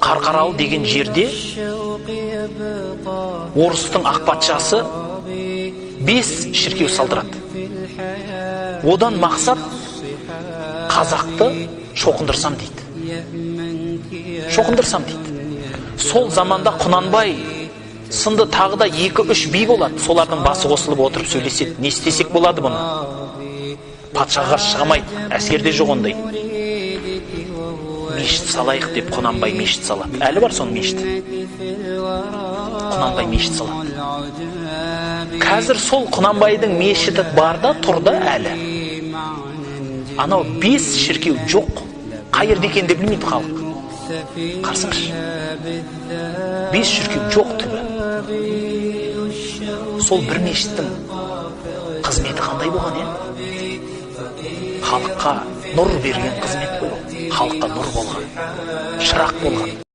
Қарқаралы деген жерде орыстың ақ патшасы 5 шіркеу салдырады. Одан мақсат қазақты шоқындырсам дейді. Сол заманда Құнанбай сынды тағы да 2-3 би болады. Солардың басы қосылып отырып сөйлеседі. Не істесек болады бұны? Патшаға қарсы шыға алмайды, әскерде жоқ ондай. Мешіт салайық деп Құнанбай мешіт салады. Әлі бар соның мешіті. Құнанбай мешіт салады. Қазір сол Құнанбайдың мешіті бар да, тұр да әлі. Анау 5 шіркеу жоқ. Қай жерде екенін де білмейді халық. Қарсыңызшы. 5 шіркеу жоқ түбі. Сол бір мешіттің қызметі қандай болған, е? Халыққа нұр берген қызмет қой. Халыққа нұр болған, шырақ болған.